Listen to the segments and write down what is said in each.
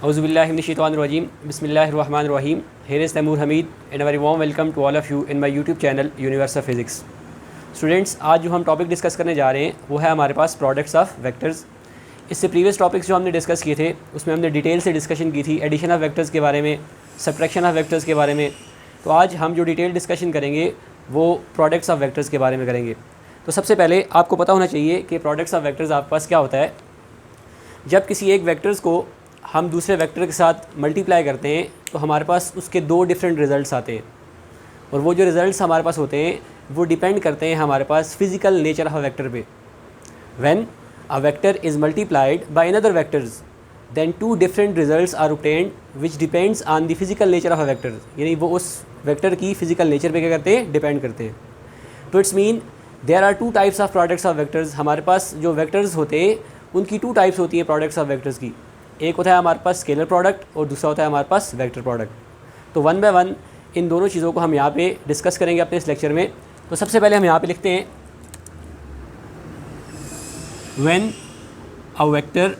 Auzubillahiminash-shaytanir-rajim. Bismillahir-rahmanir-rahim. Here is Taimur Hamid and a very warm welcome to all of you in my YouTube channel Universe of Physics. Students, आज जो हम topic discuss करने जा रहे हैं वो है हमारे पास प्रोडक्ट्स ऑफ वेक्टर्स। इससे प्रीवियस टॉपिक्स जो हमने डिस्कस किए थे उसमें हमने डिटेल से डिस्कशन की थी एडिशन ऑफ वेक्टर्स के बारे में, सब्ट्रैक्शन ऑफ वेक्टर्स के बारे में। तो आज हम जो डिटेल डिस्कशन करेंगे वो प्रोडक्ट्स ऑफ वेक्टर्स के बारे में करेंगे। तो सबसे पहले आपको पता होना चाहिए कि प्रोडक्ट्स ऑफ वेक्टर्स आपके पास क्या होता है। जब किसी एक वेक्टर्स को हम दूसरे वेक्टर के साथ मल्टीप्लाई करते हैं तो हमारे पास उसके दो डिफरेंट रिज़ल्ट्स आते हैं, और वो जो रिज़ल्ट्स हमारे पास होते हैं वो डिपेंड करते हैं हमारे पास physical nature of a vector पे। When a vector is multiplied by another vectors then two different results are obtained which depends on the physical nature of a vector, यानी वो उस वेक्टर की फ़िज़िकल नेचर पे क्या करते हैं, depend करते हैं। तो it's mean there are two types of products of vectors. हमारे पास जो वेक्टर्स होते हैं उनकी टू टाइप्स होती हैं प्रोडक्ट्स ऑफ वेक्टर्स की। एक होता है हमारे पास स्केलर प्रोडक्ट और दूसरा होता है हमारे पास वेक्टर प्रोडक्ट। तो वन बाय वन इन दोनों चीज़ों को हम यहाँ पे डिस्कस करेंगे अपने इस लेक्चर में। तो सबसे पहले हम यहाँ पे लिखते हैं when a vector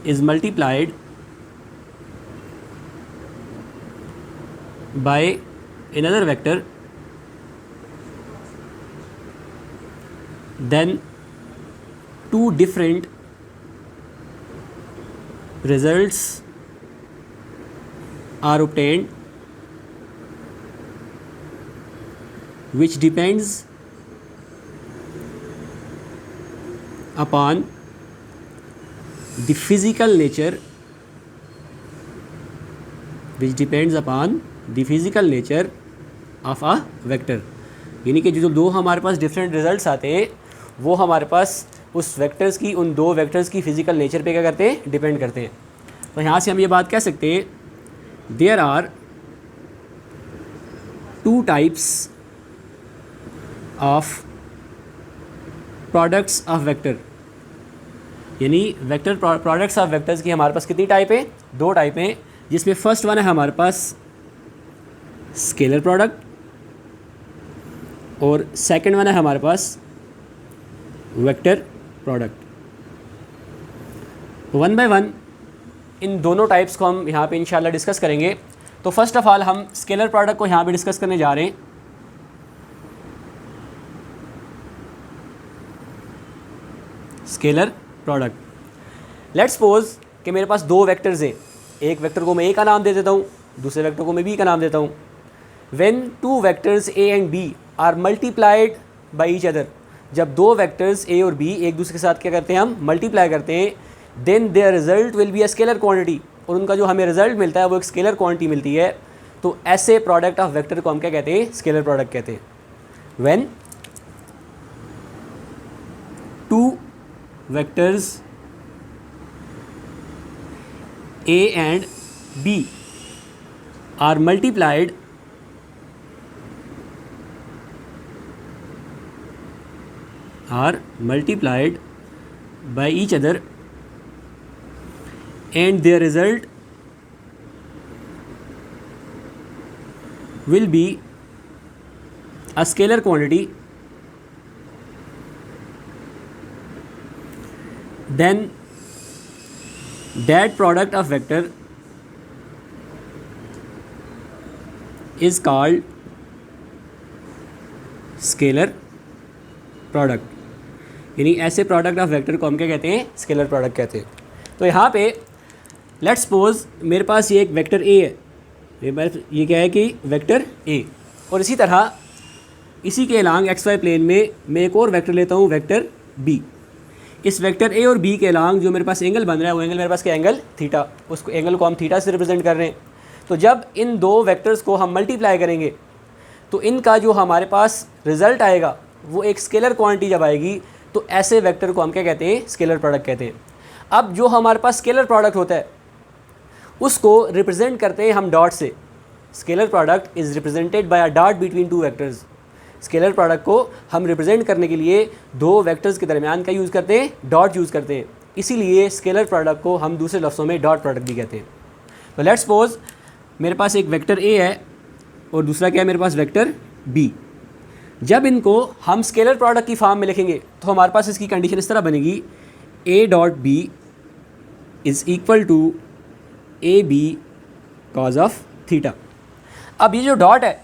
is multiplied bye another vector then two different results are obtained which depends upon the physical nature of a vector। यानी कि जो दो हमारे पास डिफरेंट रिजल्ट्स आते हैं वो हमारे पास उस वेक्टर्स की, उन दो वेक्टर्स की फ़िज़िकल नेचर पे क्या करते हैं, डिपेंड करते हैं। तो यहाँ से हम ये बात कह सकते हैं there are two types of products of vector. यानी वेक्टर प्रोडक्ट्स ऑफ वेक्टर्स की हमारे पास कितनी टाइप है, दो टाइप हैं, जिसमें फर्स्ट वन है हमारे पास स्केलर प्रोडक्ट और सेकंड वन है हमारे पास वेक्टर प्रोडक्ट। तो वन बाय वन इन दोनों टाइप्स को हम यहाँ पे इंशाल्लाह डिस्कस करेंगे। तो फर्स्ट ऑफ ऑल हम स्केलर प्रोडक्ट को यहाँ पे डिस्कस करने जा रहे हैं। स्केलर प्रोडक्ट, लेट्स सपोज कि मेरे पास दो वेक्टर्स हैं। एक वेक्टर को मैं ए का नाम दे देता हूँ, दूसरे वेक्टर को मैं बी का नाम देता हूँ। When two vectors A and B are multiplied by each other, जब दो वेक्टर्स ए और बी एक दूसरे के साथ क्या करते हैं, हम मल्टीप्लाई करते हैं, then their result will be a scalar quantity, और उनका जो हमें रिजल्ट मिलता है वो एक स्केलर क्वांटिटी मिलती है। तो ऐसे प्रोडक्ट ऑफ वेक्टर को हम क्या कहते हैं, स्केलर प्रोडक्ट कहते हैं। When two vectors A and B are multiplied by each other and their result will be a scalar quantity, then that product of vector is called scalar product। यानी ऐसे product of vector को हम क्या कहते हैं, scalar product कहते हैं। तो यहाँ पे लेट्स सपोज मेरे पास ये एक वेक्टर ए है, ये क्या है कि वेक्टर ए, और इसी तरह इसी के अलांग एक्स वाई प्लेन में मैं एक और वेक्टर लेता हूँ, वेक्टर बी। इस वेक्टर ए और बी के अलांग जो मेरे पास एंगल बन रहा है वो एंगल मेरे पास क्या, एंगल थीटा। उसको एंगल को हम थीटा से रिप्रेजेंट कर रहे हैं। तो जब इन दो वेक्टर्स को हम मल्टीप्लाई करेंगे तो इनका जो हमारे पास रिज़ल्ट आएगा वो एक स्केलर क्वांटिटी जब आएगी तो ऐसे वेक्टर को हम क्या कहते हैं, स्केलर प्रोडक्ट कहते हैं। अब जो हमारे पास स्केलर प्रोडक्ट होता है उसको रिप्रेजेंट करते हैं हम डॉट से। Scalar product is represented by a dot between two vectors. Scalar product को हम रिप्रेजेंट करने के लिए दो वेक्टर्स के दरमियान का यूज़ करते हैं, डॉट यूज़ करते हैं। इसीलिए स्केलर प्रोडक्ट को हम दूसरे लफ्ज़ों में डॉट प्रोडक्ट भी कहते हैं। तो लेट्स सपोज मेरे पास एक वेक्टर ए है और दूसरा क्या है, मेरे पास वेक्टर बी। जब इनको हम स्केलर प्रोडक्ट की फॉर्म में लिखेंगे तो हमारे पास इसकी कंडीशन इस तरह बनेगी, A dot B is equal to A B cos of theta. अब ये जो डॉट है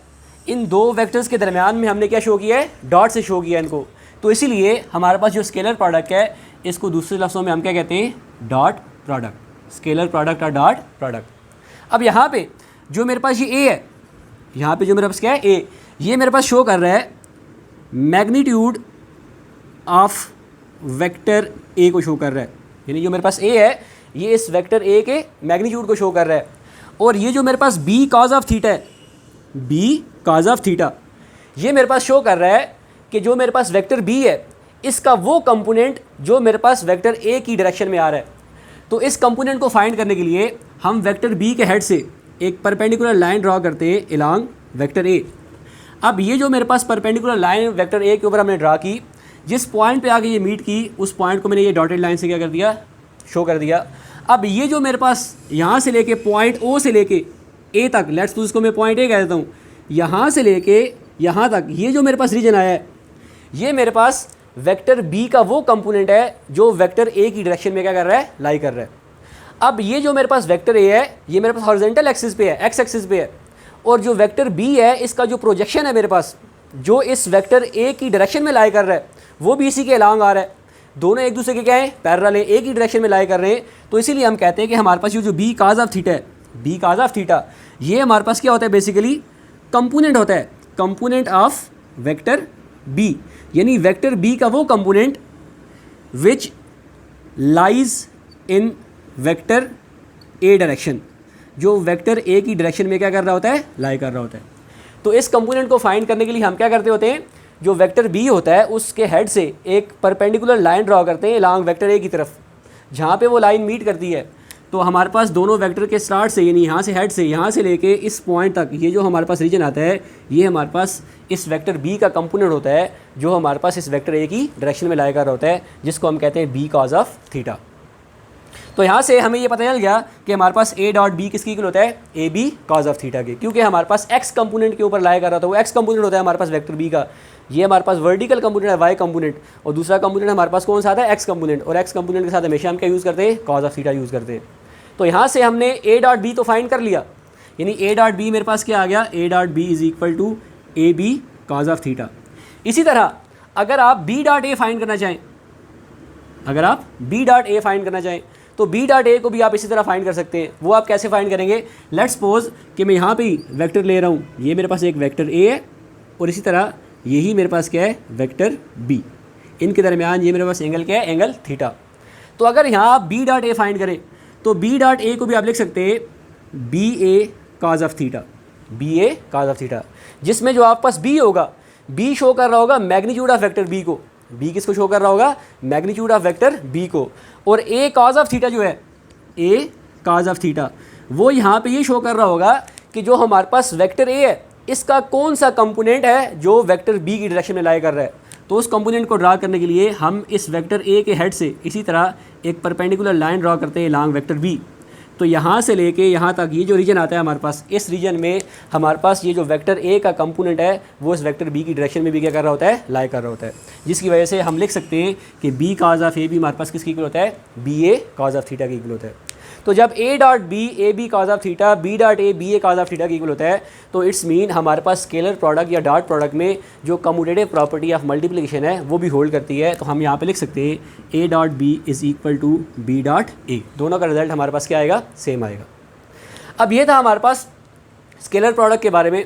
इन दो वेक्टर्स के दरमियान में हमने क्या शो किया है, डॉट से शो किया है इनको। तो इसीलिए हमारे पास जो स्केलर प्रोडक्ट है इसको दूसरे लफ्ज़ों में हम क्या कहते हैं, डॉट प्रोडक्ट, स्केलर प्रोडक्ट और डॉट प्रोडक्ट। अब यहाँ पे जो मेरे पास ये ए है, यहाँ पे जो मेरे पास क्या है ए, ये मेरे पास शो कर रहा है मैग्नीट्यूड ऑफ वेक्टर ए को शो कर रहा है, यानी जो मेरे पास ए है ये इस वेक्टर ए के मैग्नीट्यूड को शो कर रहा है। और ये जो मेरे पास बी कॉज ऑफ थीटा है, बी कॉज ऑफ थीटा, ये मेरे पास शो कर रहा है कि जो मेरे पास वेक्टर बी है इसका वो कंपोनेंट जो मेरे पास वेक्टर ए की डायरेक्शन में आ रहा है। तो इस कंपोनेंट को फाइंड करने के लिए हम वेक्टर बी के हेड से एक परपेंडिकुलर लाइन ड्रॉ करते हैं अलोंग वेक्टर ए। अब ये जो मेरे पास परपेंडिकुलर लाइन वेक्टर ए के ऊपर हमने ड्रा की, जिस पॉइंट पे आके ये मीट की उस पॉइंट को मैंने ये डॉटेड लाइन से क्या कर दिया, शो कर दिया। अब ये जो मेरे पास यहाँ से लेके पॉइंट ओ से लेके ए तक, लेट्स सपोज इसको मैं पॉइंट ए कह देता हूँ, यहाँ से लेके यहाँ तक ये जो मेरे पास रीजन आया है ये मेरे पास वेक्टर बी का वो कंपोनेंट है जो वेक्टर ए की डायरेक्शन में क्या कर रहा है, लाई कर रहा है। अब ये जो मेरे पास वेक्टर ए है ये मेरे पास हॉरिजॉन्टल एक्सिस पे है, एक्स एक्सिस पे है, और जो वेक्टर बी है इसका जो प्रोजेक्शन है मेरे पास जो इस वेक्टर ए की डायरेक्शन में लाई कर रहा है वो भी इसी के अलोंग आ रहा है। दोनों एक दूसरे के क्या है, पैरेलल है, एक ही डायरेक्शन में लाई कर रहे हैं। तो इसीलिए हम कहते हैं कि हमारे पास ये जो बी कॉज ऑफ थीटा है, बी कॉज ऑफ थीटा, ये हमारे पास क्या होता है, बेसिकली कंपोनेंट होता है, कंपोनेंट ऑफ वेक्टर बी, यानी वेक्टर बी का वो component which lies in vector A direction, जो वेक्टर ए की डायरेक्शन में क्या कर रहा होता है, लाई कर रहा होता है। तो इस कंपोनेंट को फाइंड करने के लिए हम क्या करते होते हैं, जो वेक्टर बी होता है उसके हेड से एक परपेंडिकुलर लाइन ड्रॉ करते हैं अलोंग वेक्टर ए की तरफ, जहाँ पे वो लाइन मीट करती है। तो हमारे पास दोनों वेक्टर के स्टार्ट से, यानी यहाँ से हेड से, यहाँ से लेके इस पॉइंट तक ये जो हमारे पास रीजन आता है ये हमारे पास इस वेक्टर बी का कंपोनेंट होता है जो हमारे पास इस वेक्टर ए की डायरेक्शन में लाई कर रहा होता है, जिसको हम कहते हैं बी कॉज ऑफ थीटा। तो यहाँ से हमें ये पता चल गया कि हमारे पास ए डॉट बी किसकी इक्वल होता है, A B cos of theta के, क्योंकि हमारे पास एक्स कंपोनेंट के ऊपर लाई कर रहा था, वो एक्स कंपोनेंट होता है हमारे पास वेक्टर बी का। ये हमारे पास वर्टिकल कंपोनेंट है वाई कंपोनेंट, और दूसरा कंपोनेंट हमारे पास कौन सा आता है, एक्स कंपोनेंट, और एक्स कंपोनेंट के साथ हमेशा हम क्या यूज़ करते हैं, कॉज ऑफ थीटा यूज़ करते हैं। तो यहाँ से हमने ए डॉट बी तो फाइंड कर लिया, यानी ए डॉट बी मेरे पास क्या आ गया, A dot B is equal to A B cos of theta. इसी तरह अगर आप बी डॉट ए फाइंड करना चाहें, अगर आप बी डॉट ए फाइंड करना चाहें तो बी डॉट ए को भी आप इसी तरह फाइंड कर सकते हैं। वो आप कैसे फाइंड करेंगे, लेट्स सपोज कि मैं यहाँ पे ही वेक्टर ले रहा हूँ, ये मेरे पास एक वेक्टर ए है और इसी तरह यही मेरे पास क्या है, वेक्टर बी, इनके दरमियान ये मेरे पास एंगल क्या है, एंगल थीटा। तो अगर यहाँ आप बी डॉट ए फाइंड करें तो बी डॉट ए को भी आप लिख सकते हैं B A cos of theta, B A cos of theta, जिसमें जो आपके पास बी होगा, बी शो कर रहा होगा मैग्नीट्यूड ऑफ वेक्टर बी को, बी किसको शो कर रहा होगा, मैग्नीट्यूड ऑफ वेक्टर बी को, और ए कॉज ऑफ थीटा जो है, ए कॉज ऑफ थीटा, वो यहाँ पे ये शो कर रहा होगा कि जो हमारे पास वेक्टर ए है इसका कौन सा कंपोनेंट है जो वेक्टर बी की डायरेक्शन में लाई कर रहा है। तो उस कंपोनेंट को ड्रा करने के लिए हम इस वेक्टर ए के हेड से इसी तरह एक परपेंडिकुलर लाइन ड्रा करते हैं लॉन्ग वेक्टर बी। तो यहाँ से लेके यहाँ तक ये जो रीजन आता है हमारे पास, इस रीजन में हमारे पास ये जो वेक्टर ए का कंपोनेंट है वो इस वेक्टर बी की डायरेक्शन में भी क्या कर रहा होता है, लाई कर रहा होता है, जिसकी वजह से हम लिख सकते हैं कि बी कॉज ऑफ ए भी हमारे पास किसकी इक्वल होता है, B A cos of theta की इक्वल होता है। तो जब A dot B A B cos of theta, B dot A B A cos of theta की इक्वल होता है, तो इट्स मीन हमारे पास स्केलर प्रोडक्ट या डॉट प्रोडक्ट में जो कम्यूटेटिव प्रॉपर्टी ऑफ मल्टीप्लिकेशन है वो भी होल्ड करती है। तो हम यहाँ पे लिख सकते हैं ए dot B is equal to B dot A, दोनों का रिजल्ट हमारे पास क्या आएगा, सेम आएगा। अब ये था हमारे पास स्केलर प्रोडक्ट के बारे में।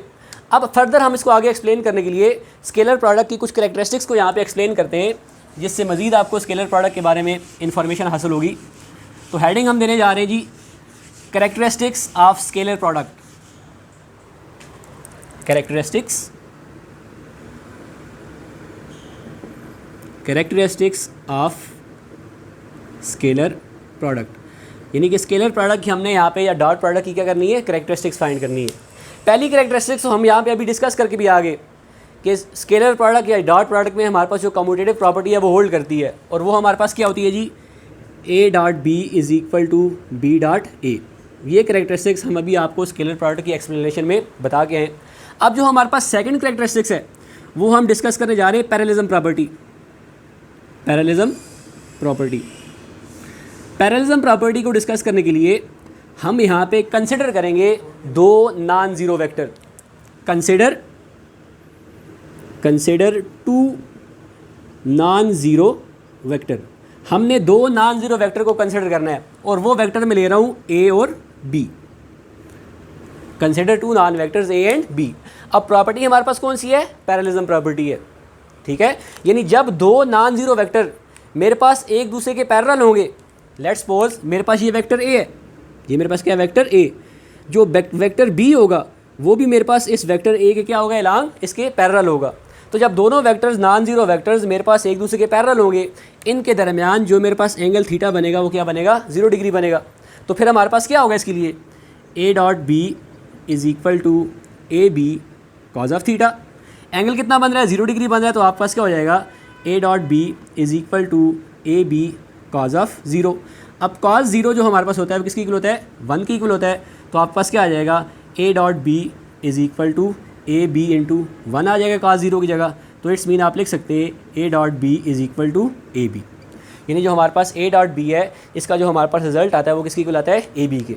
अब फर्दर हम इसको आगे एक्सप्लेन करने के लिए स्केलर प्रोडक्ट की कुछ कैरेक्टरिस्टिक्स को यहाँ पे एक्सप्लेन करते हैं, जिससे मज़ीद आपको स्केलर प्रोडक्ट के बारे में इंफॉर्मेशन हासिल होगी। तो हेडिंग हम देने जा रहे हैं जी, characteristics of scalar product, characteristics of scalar product, यानी कि स्केलर प्रोडक्ट की हमने यहाँ पे या डॉट प्रोडक्ट की क्या करनी है, कैरेक्टरिस्टिक्स फाइंड करनी है। पहली कैरेक्टरिस्टिक्स हम यहाँ पे अभी डिस्कस करके भी आगे कि स्केलर प्रोडक्ट या डॉट प्रोडक्ट में हमारे पास जो कम्यूटेटिव प्रॉपर्टी है वो होल्ड करती है, और वो हमारे पास क्या होती है जी, A dot B is equal to B dot A. ये कैरेक्टरिस्टिक्स हम अभी आपको स्केलर प्रोडक्ट की एक्सप्लेनेशन में बता के हैं। अब जो हमारे पास सेकंड कैरेक्टरिस्टिक्स है वो हम डिस्कस करने जा रहे हैं पैरेललिज्म प्रॉपर्टी। पैरेललिज्म प्रॉपर्टी को डिस्कस करने के लिए हम यहाँ पे कंसिडर करेंगे दो non zero vector. Consider two non zero vector. हमने दो नॉन ज़ीरो वेक्टर को कंसिडर करना है और वो वेक्टर मैं ले रहा हूँ ए और B. Consider two non vectors A and B. अब प्रॉपर्टी हमारे पास कौन सी है? पैरेललिज्म प्रॉपर्टी है, ठीक है। यानी जब दो नॉन ज़ीरो वेक्टर मेरे पास एक दूसरे के पैरेलल होंगे, लेट्स सपोज मेरे पास ये वेक्टर ए है, ये मेरे पास क्या है? Vector A. जो वेक्टर बी होगा वो भी मेरे पास इस वेक्टर ए के क्या होगा? एलांग इसके पैरेलल होगा। तो जब दोनों वेक्टर्स नॉन ज़ीरो वेक्टर्स मेरे पास एक दूसरे के पैरेलल होंगे, इनके दरमियान जो मेरे पास एंगल थीटा बनेगा वो क्या बनेगा? 0 डिग्री बनेगा। तो फिर हमारे पास क्या होगा इसके लिए? A dot B is equal to A B cos of theta. Angle कितना बन रहा है? 0 डिग्री बन रहा है। तो आपके पास क्या हो जाएगा? A dot B is equal to A B cos of 0। अब कॉज 0 जो हमारे पास होता है वो किसकी इक्वल होता है? 1 की इक्वल होता है। तो आपके पास क्या आ जाएगा? A dot B is equal to A B into 1 आ जाएगा कॉस 0 की जगह। तो इट्स मीन आप लिख सकते हैं ए dot B is equal to A B. यानी जो हमारे पास ए डॉट बी है, इसका जो हमारे पास रिजल्ट आता है वो किसकी इक्वल आता है? ए बी के,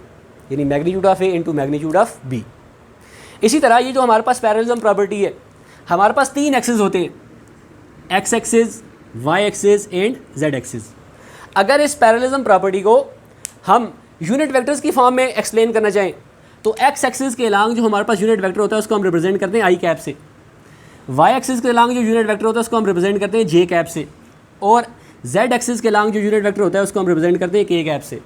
यानी magnitude of A into magnitude of B. इसी तरह ये जो हमारे पास पैरेललिज्म प्रॉपर्टी है, हमारे पास 3 एक्सिस होते हैं, x axis, Y axis and Z axis. अगर इस पैरेललिज्म प्रॉपर्टी को हम यूनिट वेक्टर्स की फॉर्म में एक्सप्लेन करना चाहें तो एक्स एक्सिस के अलांग जो हमारे पास यूनिट वेक्टर होता है उसको हम रिप्रेजेंट करते हैं आई कैप से। वाई एक्सिस के अलांग जो यूनिट वेक्टर होता है उसको हम रिप्रेजेंट करते हैं जे कैप से। और जेड एक्सिस के अलांग जो यूनिट वेक्टर होता है उसको हम रिप्रेजेंट करते हैं के कैप से।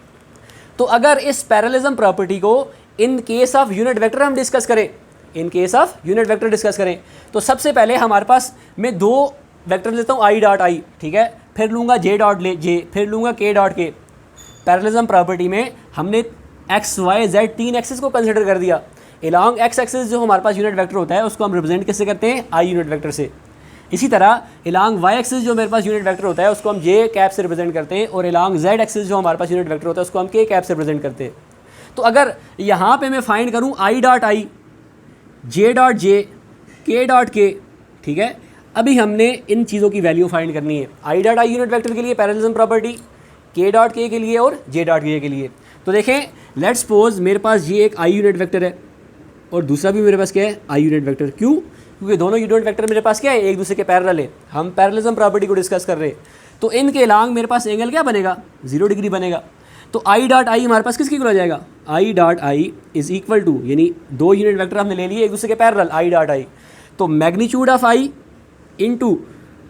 तो अगर इस पैरेललिज्म प्रॉपर्टी को इन केस ऑफ यूनिट वेक्टर हम डिस्कस करें, तो सबसे पहले हमारे पास मैं दो वेक्टर लेता हूँ आई डॉट आई, ठीक है, फिर लूँगा जे डॉट जे, फिर लूँगा के डॉट के। पैरेललिज्म प्रॉपर्टी में हमने एक्स वाई जेड 3 एक्सिस को कंसिडर कर दिया। एलॉन्ग एक्स एक्सिस जो हमारे पास यूनिट वेक्टर होता है उसको हम रिप्रेजेंट किससे करते हैं? आई यूनिट वेक्टर से। इसी तरह एलॉन्ग वाई एक्सिस जो मेरे पास यूनिट वेक्टर होता है उसको हम जे कैप से रिप्रेजेंट करते हैं, और एलॉन्ग जेड एक्सिस जो हमारे पास यूनिट वेक्टर होता है उसको हम के कैप से रिप्रेजेंट करते हैं। तो अगर यहाँ पे मैं फाइंड करूँ आई डॉट आई, जे डॉट जे, के डॉट के, ठीक है, अभी हमने इन चीज़ों की वैल्यू फाइंड करनी है। आई डॉट आई यूनिट वेक्टर के लिए पैरेललिज्म प्रॉपर्टी, के डॉट के लिए और जे डॉट के लिए। तो देखें, लेट्स सपोज मेरे पास ये एक आई यूनिट वेक्टर है और दूसरा भी मेरे पास क्या है? I unit vector. क्यों? क्योंकि दोनों यूनिट वेक्टर मेरे पास क्या है? एक दूसरे के पैरेलल है। हम पैरेललिज्म प्रॉपर्टी को डिस्कस कर रहे हैं। तो इनके अलांग मेरे पास एंगल क्या बनेगा? 0 डिग्री बनेगा। तो आई डॉट आई हमारे पास किसकी इक्वल हो जाएगा? आई dot I is equal to, यानी दो यूनिट वेक्टर हमने ले लिए एक दूसरे के पैरेलल, आई डॉट आई। तो magnitude of i into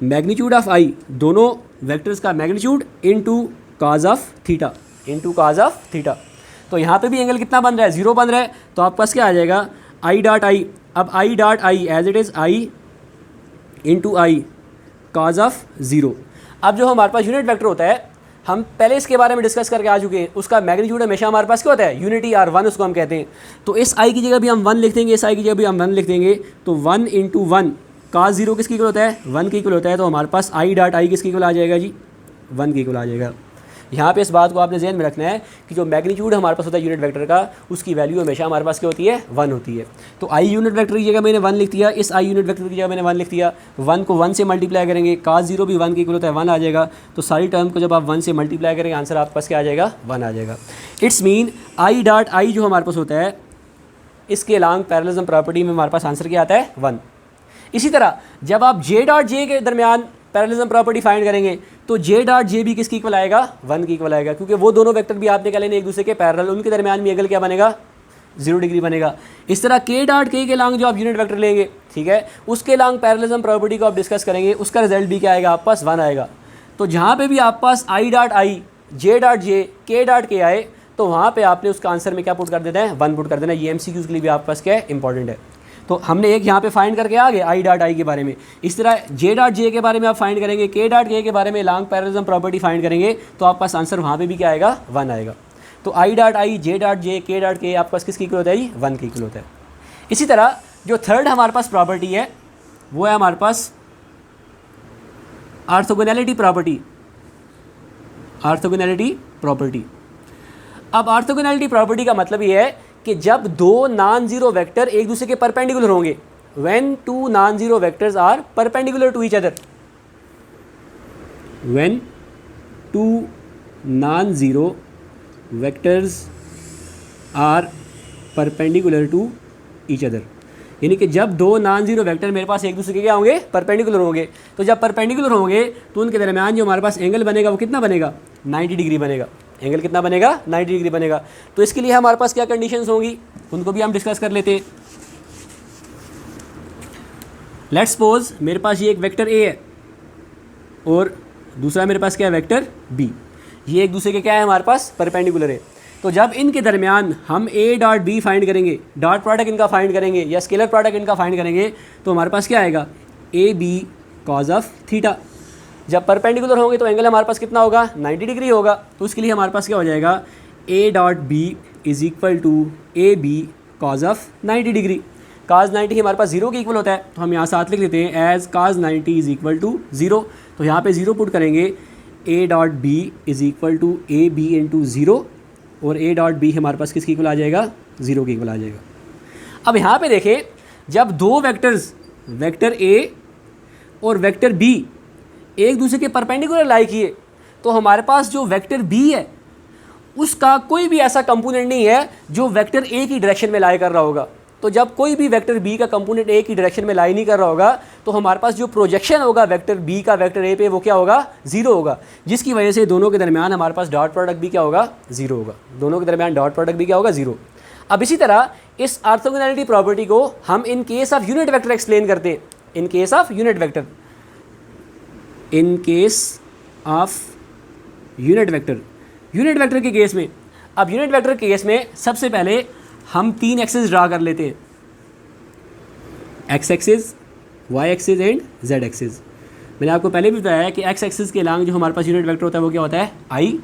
magnitude of i, दोनों वेक्टर्स का magnitude into cos of theta, तो यहाँ पे भी एंगल कितना बन रहा है? 0 बन रहा है। तो आपके पास क्या आ जाएगा? आई डॉट आई। अब i dot i as it is i into i cos of 0। अब जो हमारे पास यूनिट वेक्टर होता है, हम पहले इसके बारे में डिस्कस करके आ चुके हैं, उसका मैग्नीट्यूड हमेशा हमारे पास क्या होता है? यूनिटी आर 1 उसको हम कहते हैं। तो इस आई की जगह भी हम 1 लिख देंगे, इस आई की जगह भी हम 1 लिख देंगे। तो 1 इंटू 1 कॉस 0 किसकी इक्वल होता है? 1 की इक्वल होता है। तो हमारे पास आई डॉट आई किसकी इक्वल आ जाएगा जी? 1 की इक्वल आ जाएगा। यहाँ पे इस बात को आपने ध्यान में रखना है कि जो मैग्नीट्यूड हमारे पास होता है यूनिट वेक्टर का, उसकी वैल्यू हमेशा हमारे पास क्या होती है? 1 होती है। तो आई यूनिट वेक्टर की जगह मैंने 1 लिख दिया, इस आई यूनिट वेक्टर की जगह मैंने 1 लिख दिया। 1 को 1 से मल्टीप्लाई करेंगे, cos 0 भी 1 की इक्वल होता है, 1 आ जाएगा। तो सारी टर्म को जब आप 1 से मल्टीप्लाई करेंगे, आंसर आपके पास क्या आ जाएगा? 1 आ जाएगा। इट्स मीन आई डॉट आई जो हमारे पास होता है, इसके अलांग पैरेललिज्म प्रॉपर्टी में हमारे पास आंसर क्या आता है? 1। इसी तरह जब आप जे डॉट जे के दरमियान पैरेललिज्म प्रॉपर्टी फाइंड करेंगे तो जे डॉट जे भी किसकी इक्वल आएगा? 1 की इक्वल आएगा, क्योंकि वो दोनों वेक्टर भी आपने क्या लेने एक दूसरे के पैरेलल, उनके दरमियान भी एंगल क्या बनेगा? 0 डिग्री बनेगा। इस तरह के डॉट के लांग जो आप यूनिट वेक्टर लेंगे, ठीक है, उसके लांग पैरेललिज्म प्रॉपर्टी को आप डिस्कस करेंगे, उसका रिजल्ट भी क्या आएगा? आपके पास 1 आएगा। तो जहाँ पे भी आपके पास आई डॉट आई, जे डॉट जे, के डॉट के आए, तो वहाँ पे आपने उसका आंसर में क्या पुट कर देना है? 1 पुट कर देना है। ये एमसीक्यूज़ के लिए भी आपके पास क्या है? इंपॉर्टेंट है। तो हमने एक यहाँ पे फाइंड करके आ गए आई डॉट आई के बारे में। इस तरह जे डॉट जे के बारे में आप फाइंड करेंगे, के डॉट के बारे में लॉन्ग पैरेललिज्म प्रॉपर्टी फाइंड करेंगे, तो आपके पास आंसर वहाँ पे भी क्या आएगा? 1 आएगा। तो i dot I, J dot जे, के डॉट के आपके पास किसकी इक्वल होता है? 1 की इक्वल होता है। इसी तरह जो थर्ड हमारे पास प्रॉपर्टी है वो है हमारे पास ऑर्थोगोनैलिटी प्रॉपर्टी। अब ऑर्थोगोनैलिटी प्रॉपर्टी का मतलब ये है कि जब दो नॉन जीरो वेक्टर एक दूसरे के परपेंडिकुलर होंगे, when two non zero vectors are perpendicular to each other, when two non zero vectors are perpendicular to each other, यानी कि जब दो नॉन जीरो वेक्टर मेरे पास एक दूसरे के क्या होंगे, परपेंडिकुलर होंगे। तो जब परपेंडिकुलर होंगे तो उनके दरमियान जो हमारे पास एंगल बनेगा वो कितना बनेगा, 90 डिग्री बनेगा। एंगल कितना बनेगा, 90 डिग्री बनेगा। तो इसके लिए हमारे पास क्या कंडीशंस होंगी उनको भी हम डिस्कस कर लेते हैं। लेट्स सपोज मेरे पास ये एक वेक्टर ए है और दूसरा मेरे पास क्या है, वेक्टर बी। ये एक दूसरे के क्या है, हमारे पास परपेंडिकुलर है। तो जब इनके दरमियान हम ए डॉट बी फाइंड करेंगे, डॉट प्रोडक्ट इनका फाइंड करेंगे या स्केलर प्रोडक्ट इनका फाइंड करेंगे, तो हमारे पास क्या आएगा, A B cos of theta. जब परपेंडिकुलर होंगे तो एंगल हमारे पास कितना होगा, 90 डिग्री होगा। तो उसके लिए हमारे पास क्या हो जाएगा, A dot B is equal to A B cos of 90 degree. Cos 90 हमारे पास जीरो के इक्वल होता है, तो हम यहाँ साथ लिख लेते हैं as cos 90 is equal to zero. तो यहाँ पे जीरो पुट करेंगे, A dot B is equal to A B into zero, और ए डॉट बी हमारे पास किसके इक्वल आ जाएगा, ज़ीरो के इक्वल आ जाएगा। अब यहाँ पे देखें, जब दो वेक्टर्स, वेक्टर ए और वेक्टर बी एक दूसरे के परपेंडिकुलर लाई किए, तो हमारे पास जो वेक्टर बी है उसका कोई भी ऐसा कंपोनेंट नहीं है जो वेक्टर ए की डायरेक्शन में लाई कर रहा होगा। तो जब कोई भी वेक्टर बी का कंपोनेंट ए की डायरेक्शन में लाई नहीं कर रहा होगा, तो हमारे पास जो प्रोजेक्शन होगा वेक्टर बी का वेक्टर ए पे, वो क्या होगा, जीरो होगा, जिसकी वजह से दोनों के दरमियान हमारे पास डॉट प्रोडक्ट भी क्या होगा, जीरो होगा। दोनों के दरमियान डॉट प्रोडक्ट भी क्या होगा, जीरो। अब इसी तरह इस ऑर्थोगोनैलिटी प्रॉपर्टी को हम इन case of unit vector explain करते हैं। इन case of unit vector, in case of unit vector, unit vector के केस में, अब यूनिट वेक्टर के केस में सबसे पहले हम तीन एक्सिस ड्रा कर लेते हैं, x axis, Y axis and Z axis. मैंने आपको पहले भी बताया है कि एक्स एक्सिस के लॉन्ग जो हमारे पास यूनिट वेक्टर होता है वो क्या होता है, आई।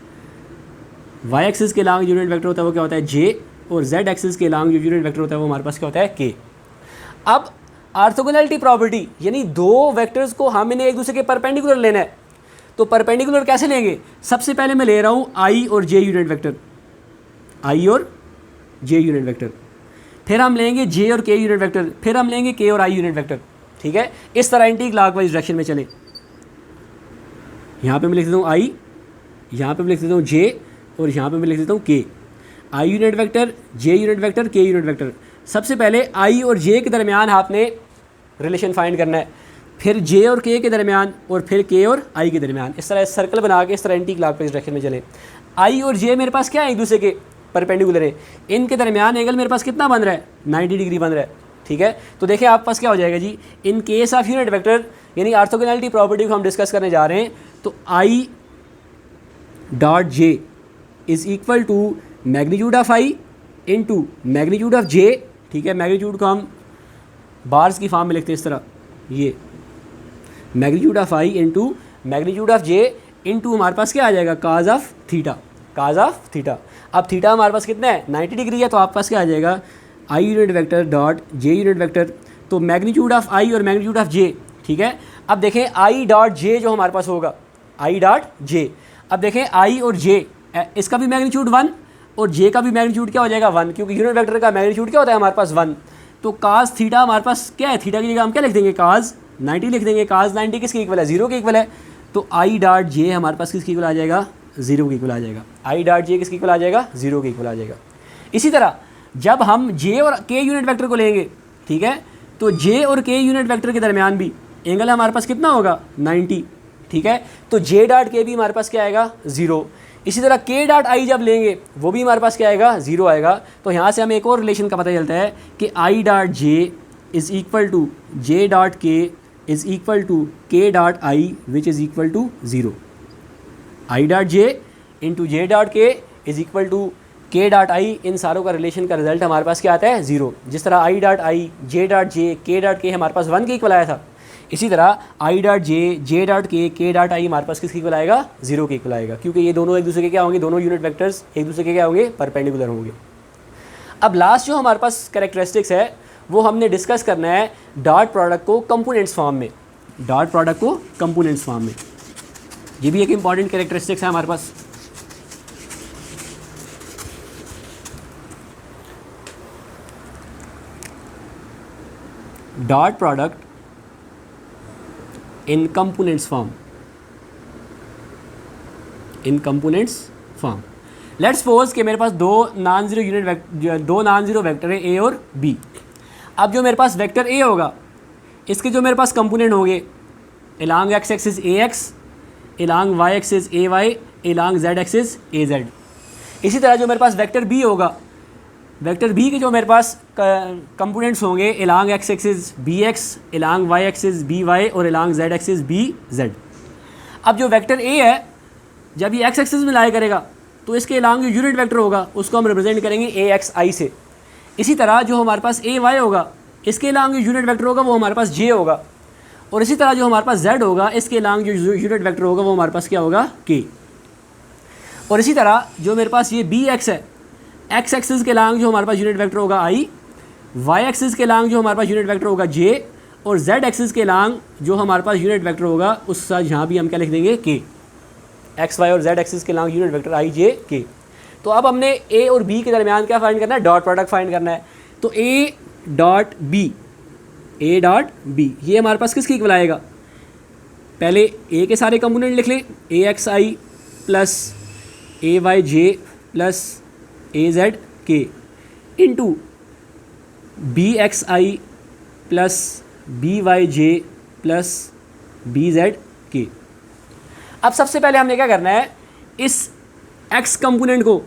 वाई एक्सिस के लॉन्ग यूनिट वेक्टर होता है वो क्या होता है, जे। और जेड एक्सिस के लॉन्ग जो यूनिट वेक्टर होता है वो हमारे पास क्या होता है, के। अब ऑर्थोगोनैलिटी प्रॉपर्टी, यानी दो वेक्टर्स को हम इन्हें एक दूसरे के परपेंडिकुलर लेना है, तो परपेंडिकुलर कैसे लेंगे, सबसे पहले मैं ले रहा हूँ आई और जे यूनिट वेक्टर, आई और जे यूनिट वेक्टर, फिर हम लेंगे जे और के यूनिट वेक्टर, फिर हम लेंगे के और आई यूनिट वेक्टर। ठीक है, इस तरह एंटी क्लॉकवाइज डायरेक्शन में चले। यहाँ पे मैं लिख देता हूँ आई, यहाँ पे मैं लिख देता हूँ जे, और यहाँ पे मैं लिख देता हूँ के। I unit vector, J unit vector, के यूनिट वेक्टर। सबसे पहले आई और जे के दरमियान आपने रिलेशन फाइंड करना है, फिर जे और के दरमियान, और फिर के और आई के दरमियान। इस तरह सर्कल बना के इस तरह एंटी क्लॉकवाइज डायरेक्शन में चले। आई और जे मेरे पास क्या है, एक दूसरे के परपेंडिकुलर है, इनके दरमियान एंगल मेरे पास कितना बन रहा है, 90 डिग्री बन रहा है। ठीक है, तो देखिए आपके पास क्या हो जाएगा जी, in case of unit vector यानी ऑर्थोगोनैलिटी प्रॉपर्टी को हम डिस्कस करने जा रहे हैं। तो i dot j is equal to magnitude of i into magnitude of j. ठीक है, मैग्नीट्यूड को हम बार्स की फॉर्म में लिखते हैं इस तरह, ये magnitude of i into magnitude of j into हमारे पास क्या आ जाएगा, cos of theta, cos of theta. अब थीटा हमारे पास कितना है, 90 डिग्री है, तो आपके पास क्या आ जाएगा, I unit vector dot J unit vector, तो मैग्नीट्यूड ऑफ आई और मैग्नीट्यूड ऑफ जे। ठीक है, अब देखें आई डॉट जे जो हमारे पास होगा, आई डॉट जे। अब देखें आई और जे, इसका भी मैग्नीट्यूड 1 और जे का भी मैग्नीट्यूड क्या हो जाएगा, 1, क्योंकि यूनिट वेक्टर का मैग्नीट्यूड क्या होता है हमारे पास, 1। तो काज थीटा हमारे पास क्या है, थीटा की जगह हम क्या लिख देंगे, काज 90 लिख देंगे। काज 90 किसके इक्वल है, 0 के इक्वल है। तो आई डॉट जे हमारे पास किसके इक्वल आ जाएगा, 0 के इक्वल आ जाएगा। आई डॉट जे किसके इक्वल आ जाएगा, 0 के इक्वल आ जाएगा। इसी तरह जब हम जे और के यूनिट वेक्टर को लेंगे, ठीक है, तो जे और के यूनिट वेक्टर के दरमियान भी एंगल हमारे पास कितना होगा, 90। ठीक है, तो जे डॉट के भी हमारे पास क्या आएगा, 0। इसी तरह के डॉट आई जब लेंगे वो भी हमारे पास क्या आएगा, 0 आएगा। तो यहाँ से हमें एक और रिलेशन का पता चलता है कि i dot j is equal to j dot k is equal to k dot i which is equal to 0। I dot j into j dot k is equal to k dot i, इन सारों का relation का result हमारे पास क्या आता है, 0। जिस तरह आई डॉट आई, जे डॉट जे, के डॉट के हमारे पास 1 के इक्वल आया था, इसी तरह आई डॉट जे, जे डॉट के डॉट आई हमारे पास किसके इक्वल आएगा, 0 के इक्वल आएगा, क्योंकि ये दोनों एक दूसरे के क्या होंगे, दोनों यूनिट वेक्टर्स एक दूसरे के क्या होंगे, परपेंडिकुलर होंगे। अब लास्ट जो हमारे पास कैरेक्टरिस्टिक्स है वो हमने डिस्कस करना है डॉट प्रोडक्ट को कंपोनेंट्स फॉर्म में, डॉट प्रोडक्ट को कंपोनेंट्स फॉर्म में। ये भी एक इंपॉर्टेंट कैरेक्टरिस्टिक्स है हमारे पास। Dot product in components form, in components form। Let's suppose कि मेरे पास दो नॉन ज़ीरो वेक्टर है ए और बी। अब जो मेरे पास वेक्टर ए होगा इसके जो मेरे पास कंपोनेंट होंगे along x axis a x, along y axis a y, along z axis a z. इसी तरह जो मेरे पास वेक्टर बी होगा, वेक्टर बी के जो मेरे पास कंपोनेंट्स होंगे along x axis b x, along y axis b y और along z axis b z. अब जो वेक्टर ए है जब ये x एक्सिस में लाई करेगा तो इसके along जो यूनिट वेक्टर होगा उसको हम रिप्रेजेंट करेंगे ए एक्स आई से। इसी तरह जो हमारे पास ए वाई होगा इसके along जो यूनिट वेक्टर होगा वो हमारे पास जे होगा, और इसी तरह जो हमारे पास z होगा इसके along जो यूनिट वेक्टर होगा वो हमारे पास क्या होगा k। और इसी तरह जो मेरे पास ये बी एक्स है, x एक्सिस के along जो हमारे पास यूनिट वेक्टर होगा i, y एक्सिस के along जो हमारे पास यूनिट वेक्टर होगा j, और z एक्सिस के along जो हमारे पास यूनिट वेक्टर होगा उस साथ यहाँ भी हम क्या लिख देंगे k। एक्स वाई और z एक्सिस के along unit vector i j k। तो अब हमने a और b के दरमियान क्या फाइंड करना है, डॉट प्रोडक्ट फाइंड करना है। तो a डॉट b ये हमारे पास किसकी इक्वल आएगा, पहले a के सारे कंपोनेंट लिख लें, ए x I plus a Y J plus a Z के इंटू बी एक्स आई प्लस बी वाई जे प्लस बी जेड के। अब सबसे पहले हमने क्या करना है, इस x कंपोनेंट को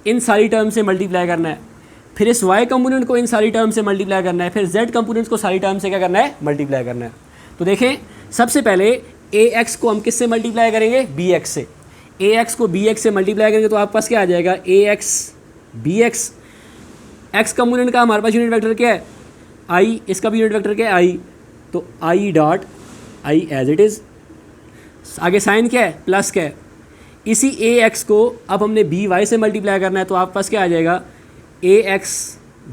इन सारी टर्म से मल्टीप्लाई करना है, फिर इस y कंपोनेंट को इन सारी टर्म से मल्टीप्लाई करना है, फिर z कंपोनेंट्स को सारी टर्म से क्या करना है, मल्टीप्लाई करना है। तो देखें सबसे पहले ax को हम किससे मल्टीप्लाई करेंगे, bx से। ax को bx से मल्टीप्लाई करेंगे तो आपके पास क्या आ जाएगा, ax bx। x कंपोनेंट का हमारे पास यूनिट वेक्टर क्या है, i, इसका भी यूनिट वेक्टर क्या है, i, तो i dot i as it is. आगे साइन क्या है, प्लस क्या है। इसी ax को अब हमने by से मल्टीप्लाई करना है तो आपके पास क्या आ जाएगा, ax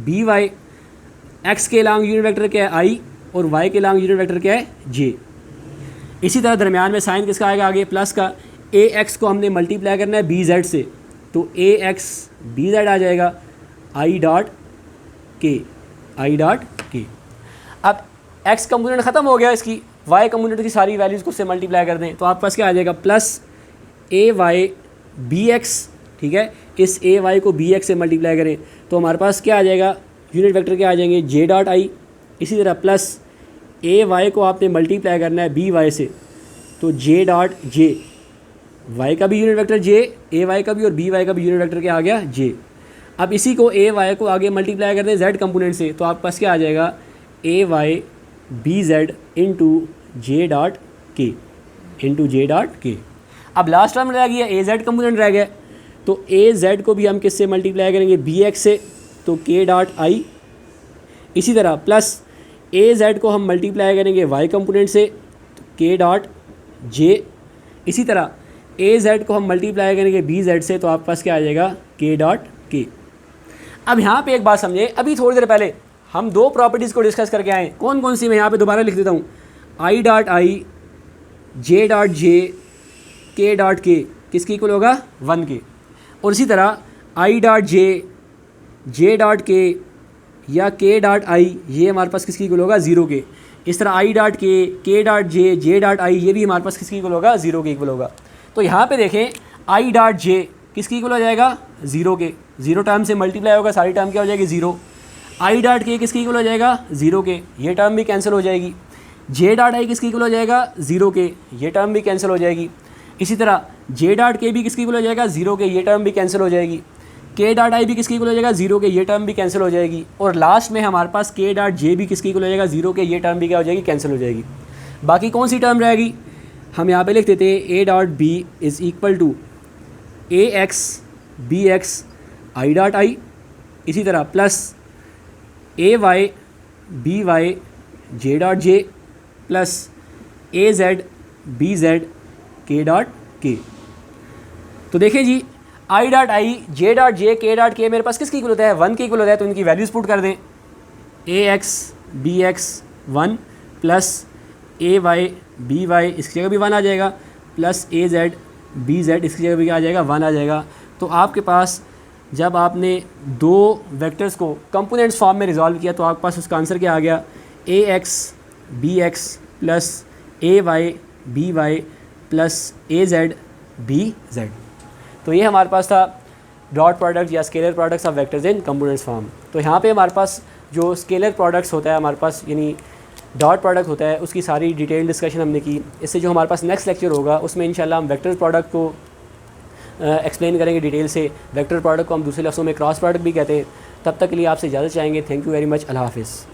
by। x के along यूनिट वेक्टर क्या है, i, और y के along यूनिट वेक्टर क्या है, j। इसी तरह दरमियान में साइन किसका आएगा, आगे प्लस का। ax को हमने मल्टीप्लाई करना है bz से, तो ax bz आ जाएगा i डॉट k। अब x कंपोनेंट ख़त्म हो गया, इसकी y कंपोनेंट की सारी वैल्यूज़ को उससे मल्टीप्लाई कर दें तो आपके पास क्या आ जाएगा, plus a y B x. ठीक है, इस ए वाई को बी एक्स से मल्टीप्लाई करें तो हमारे पास क्या आ जाएगा, यूनिट वेक्टर क्या आ जाएंगे, जे डॉट आई। इसी तरह प्लस ए वाई को आपने मल्टीप्लाई करना है बी वाई से, तो जे डॉट जे, वाई का भी यूनिट वेक्टर जे, ए वाई का भी और बी वाई का भी यूनिट वेक्टर क्या आ गया, जे। अब इसी को ए वाई को आगे मल्टीप्लाई कर दें जेड कंपोनेंट से तो आपके पास क्या आ जाएगा, a y b z into j dot k. अब लास्ट टर्म रह गया, ए जेड कंपोनेंट रह गया, तो ए जेड को भी हम किससे मल्टीप्लाई करेंगे, बी एक्स से, तो के डॉट आई। इसी तरह प्लस ए जेड को हम मल्टीप्लाई करेंगे वाई कंपोनेंट से, तो के डॉट जे। इसी तरह ए जेड को हम मल्टीप्लाई करेंगे बी जेड से तो आपके पास क्या आ जाएगा, के डॉट के। अब यहाँ पे एक बात समझे, अभी थोड़ी देर पहले हम दो प्रॉपर्टीज़ को डिस्कस करके आए, कौन कौन सी, मैं यहाँ पे दोबारा लिख देता हूँ, आई डॉट आई, जे डॉट जे, के डॉट के किसकी इक्वल होगा, 1 के। और इसी तरह आई डॉट जे डॉट के या के डॉट आई ये हमारे पास किसकी इक्वल होगा, 0 के। इस तरह आई डॉट के डॉट जे डॉट आई ये भी हमारे पास किसकी इक्वल होगा, 0 के इक्वल होगा। तो यहाँ पे देखें आई डॉट जे किसकी इक्वल हो जाएगा, 0 के। 0 टर्म से मल्टीप्लाई होगा, सारी टर्म क्या हो जाएगी, 0। आई डॉट के किसकी इक्वल हो जाएगा, 0 के, ये टर्म भी कैंसिल हो जाएगी। जे डॉट आई किसकी इक्वल हो जाएगा, 0 के, ये टर्म भी कैंसिल हो जाएगी। इसी तरह जे डॉट के भी किसकी इक्वल हो जाएगा, 0 के, ये टर्म भी कैंसिल हो जाएगी। के डॉट आई भी किसकी इक्वल हो जाएगा, 0 के, ये टर्म भी कैंसिल हो जाएगी। और लास्ट में हमारे पास के डॉट जे भी किसकी इक्वल हो जाएगा, 0 के, ये टर्म भी क्या हो जाएगी, कैंसिल हो जाएगी। बाकी कौन सी टर्म रहेगी, हम यहाँ पे लिख देते हैं ए dot B is equal to a x b x i dot i. इसी तरह plus a y b y j dot j plus a z b z k dot k. तो देखिए जी, आई डॉट आई, जे डॉट जे, के डॉट के मेरे पास किसकी equal होता है, 1 की इक्वल होता है। तो इनकी वैल्यूज़ पुट कर दें, ए x b x 1 plus a y b Y इसकी जगह भी 1 आ जाएगा, plus a z b Z इसकी जगह भी क्या आ जाएगा, 1 आ जाएगा। तो आपके पास जब आपने दो वेक्टर्स को कंपोनेंट्स फॉर्म में रिजॉल्व किया तो आपके पास उसका आंसर क्या आ गया, ए x b x plus a y b Y plus a z b Z. तो ये हमारे पास था डॉट प्रोडक्ट या scalar products of vectors in components form. तो यहाँ पे हमारे पास जो स्केलर प्रोडक्ट्स होता है हमारे पास, यानी डॉट प्रोडक्ट होता है, उसकी सारी डिटेल डिस्कशन हमने की। इससे जो हमारे पास नेक्स्ट लेक्चर होगा उसमें इंशाल्लाह हम वेक्टर प्रोडक्ट को एक्सप्लेन करेंगे डिटेल से। वेक्टर प्रोडक्ट को हम दूसरे लफ्ज़ों में क्रॉस प्रोडक्ट भी कहते हैं। तब तक के लिए आपसे इजाज़त चाहेंगे। Thank you very much. अल्लाह हाफ़िज़।